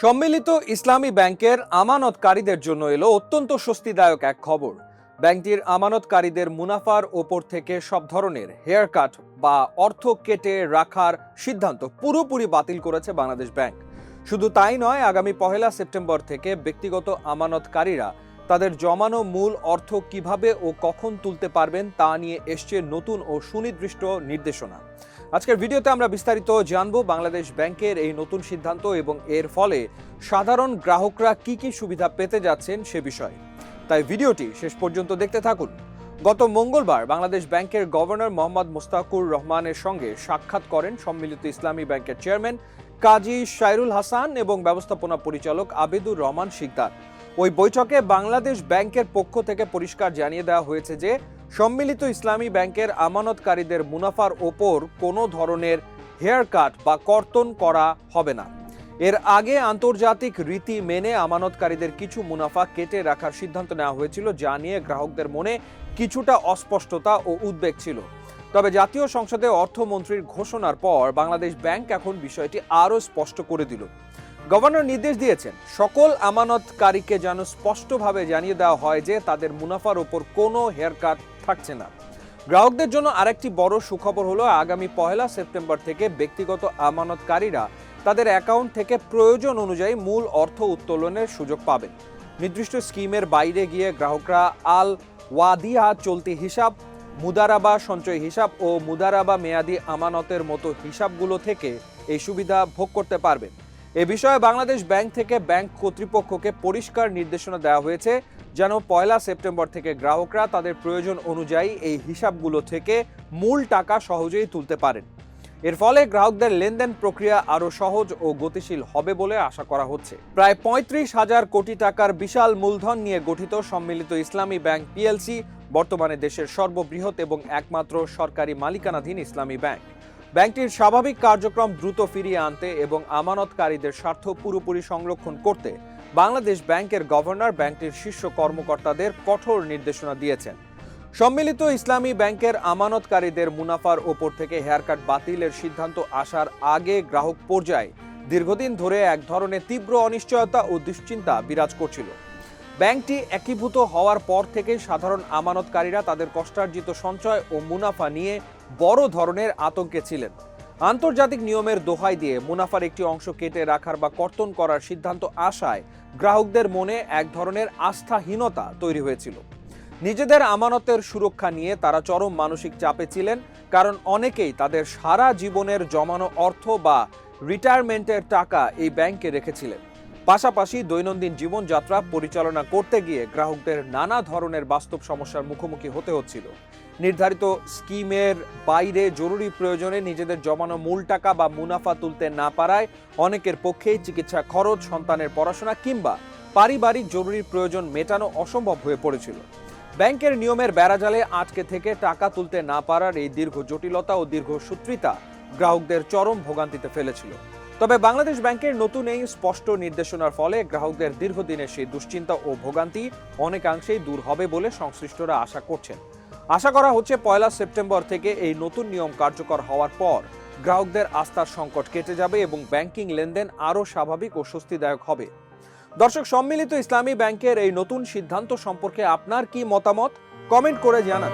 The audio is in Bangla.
সম্মিলিত ইসলামী ব্যাংকের আমানতকারীদের জন্য এলো অত্যন্ত স্বস্তিদায়ক এক খবর। ব্যাংকটির আমানতকারীদের মুনাফার ওপর থেকে সব ধরনের হেয়ার কাট বা অর্থ কেটে রাখার সিদ্ধান্ত পুরোপুরি বাতিল করেছে বাংলাদেশ ব্যাংক। শুধু তাই নয়, আগামী 1 সেপ্টেম্বর থেকে ব্যক্তিগত আমানতকারীরা তাদের জমানো মূল অর্থ কিভাবে ও কখন তুলতে পারবেন তা নিয়ে এসছে নতুন ও সুনির্দিষ্ট নির্দেশনা। আজকের ভিডিওতে আমরা বিস্তারিত জানবো বাংলাদেশ ব্যাংকের এই নতুন সিদ্ধান্ত এবং এর ফলে সাধারণ গ্রাহকরা কি কি সুবিধা পেতে যাচ্ছেন সে বিষয়ে। তাই ভিডিওটি শেষ পর্যন্ত দেখতে থাকুন। গত মঙ্গলবার বাংলাদেশ ব্যাংকের গভর্নর মোহাম্মদ মুস্তাকুর রহমানের সঙ্গে সাক্ষাৎ করেন সম্মিলিত ইসলামী ব্যাংকের চেয়ারম্যান কাজী শায়রুল হাসান এবং ব্যবস্থাপনা পরিচালক আবেদুর রহমান শিকদার। ওই বৈঠকে বাংলাদেশ ব্যাংকের পক্ষ থেকে পরিষ্কার জানিয়ে দেওয়া হয়েছে যে সম্মিলিত ইসলামী ব্যাংকের আমানতকারীদের মুনাফার ওপর কোনো ধরনের হেয়ার কাট বা কর্তন করা হবে না। এর আগে আন্তর্জাতিক রীতি মেনে আমানতকারীদের কিছু মুনাফা কেটে রাখার সিদ্ধান্ত নেওয়া হয়েছিল, যা নিয়ে গ্রাহকদের মনে কিছুটা অস্পষ্টতা ও উদ্বেগ ছিল। তবে জাতীয় সংসদে অর্থমন্ত্রীর ঘোষণার পর বাংলাদেশ ব্যাংক এখন বিষয়টি আরও স্পষ্ট করে দিল। গভর্নর নির্দেশ দিয়েছেন সকল আমানতকারীকে যেন স্পষ্টভাবে জানিয়ে দেওয়া হয় যে তাদের মুনাফার উপর কোনো হেয়ার কাট থাকছে না। গ্রাহকদের জন্য আরেকটি বড় সুখবর হলো আগামী 1 সেপ্টেম্বর থেকে ব্যক্তিগত আমানতকারীরা তাদের অ্যাকাউন্ট থেকে প্রয়োজন অনুযায়ী মূল অর্থ উত্তোলনের সুযোগ পাবেন। নির্দিষ্ট স্কিমের বাইরে গিয়ে গ্রাহকরা আল ওয়াদিয়া চলতি হিসাব, মুদারাবা সঞ্চয় হিসাব ও মুদারাবা মেয়াদি আমানতের মতো হিসাবগুলো থেকে এই সুবিধা ভোগ করতে পারবেন। এ বিষয়ে বাংলাদেশ ব্যাংক থেকে ব্যাংক কর্তৃপক্ষকে পরিষ্কার নির্দেশনা দেওয়া হয়েছে যেন 1 সেপ্টেম্বর থেকে গ্রাহকরা তাদের প্রয়োজন অনুযায়ী এই হিসাবগুলো থেকে মূল টাকা সহজেই তুলতে পারেন। এর ফলে গ্রাহকদের লেনদেন প্রক্রিয়া আরও সহজ ও গতিশীল হবে বলে আশা করা হচ্ছে। প্রায় 35,000 কোটি টাকার বিশাল মূলধন নিয়ে গঠিত সম্মিলিত ইসলামী ব্যাংক পিএলসি বর্তমানে দেশের সর্ববৃহৎ এবং একমাত্র সরকারি মালিকানাধীন ইসলামী ব্যাংক। ব্যাংকটির স্বাভাবিক কার্যক্রম দ্রুত ফিরিয়ে আনতে এবং আমানতকারীদের স্বার্থ পুরোপুরি সংরক্ষণ করতে বাংলাদেশ ব্যাংকের গভর্নর ব্যাংকটির শীর্ষ কর্মকর্তাদের কঠোর নির্দেশনা দিয়েছেন। সম্মিলিত ইসলামী ব্যাংকের আমানতকারীদের মুনাফার ওপর থেকে হেয়ারকাট বাতিলের সিদ্ধান্ত আসার আগে গ্রাহক পর্যায়ে দীর্ঘদিন ধরে এক ধরনের তীব্র অনিশ্চয়তা ও দুশ্চিন্তা বিরাজ করছিল। ব্যাংকটি একীভূত হওয়ার পর থেকে সাধারণ আমানতকারীরা তাদের কষ্টার্জিত সঞ্চয় ও মুনাফা নিয়ে বড় ধরনের আতঙ্কে ছিলেন। আন্তর্জাতিক নিয়মের দোহাই দিয়ে মুনাফার একটি অংশ কেটে রাখার বা কর্তন করার সিদ্ধান্ত আসায় গ্রাহকদের মনে এক ধরনের আস্থাহীনতা তৈরি হয়েছিল। নিজেদের আমানতের সুরক্ষা নিয়ে তারা চরম মানসিক চাপে ছিলেন, কারণ অনেকেই তাদের সারা জীবনের জমানো অর্থ বা রিটায়ারমেন্টের টাকা এই ব্যাংকে রেখেছিলেন। পাশাপাশি দৈনন্দিন জীবনযাত্রা পরিচালনা করতে গিয়ে গ্রাহকদের নানা ধরনের বাস্তব সমস্যার মুখোমুখি হতে হচ্ছিল। নির্ধারিত স্কিমের বাইরে জরুরি প্রয়োজনে নিজেদের জমানো মূল টাকা বা মুনাফা তুলতে না পারায় অনেকের পক্ষেই চিকিৎসা খরচ, সন্তানের পড়াশোনা কিংবা পারিবারিক জরুরি প্রয়োজন মেটানো অসম্ভব হয়ে পড়েছিল। ব্যাংকের নিয়মের বেড়াজালে আটকে থেকে টাকা তুলতে না পারার এই দীর্ঘ জটিলতা ও দীর্ঘসূত্রিতা গ্রাহকদের চরম ভোগান্তিতে ফেলেছিল। তবে বাংলাদেশ ব্যাংকের নতুন এই স্পষ্ট নির্দেশনার ফলে গ্রাহকদের দীর্ঘদিনের সেই দুশ্চিন্তা ও ভোগান্তি অনেকাংশেই দূর হবে বলে সংশ্লিষ্টরা আশা করছেন। আশা করা হচ্ছে 1 সেপ্টেম্বর থেকে এই নতুন নিয়ম কার্যকর হওয়ার পর গ্রাহকদের আস্থার সংকট কেটে যাবে এবং ব্যাংকিং লেনদেন আরও স্বাভাবিক ও স্বস্তিদায়ক হবে। দর্শক, সম্মিলিত ইসলামী ব্যাংকের এই নতুন সিদ্ধান্ত সম্পর্কে আপনার কি মতামত? কমেন্ট করে জানান।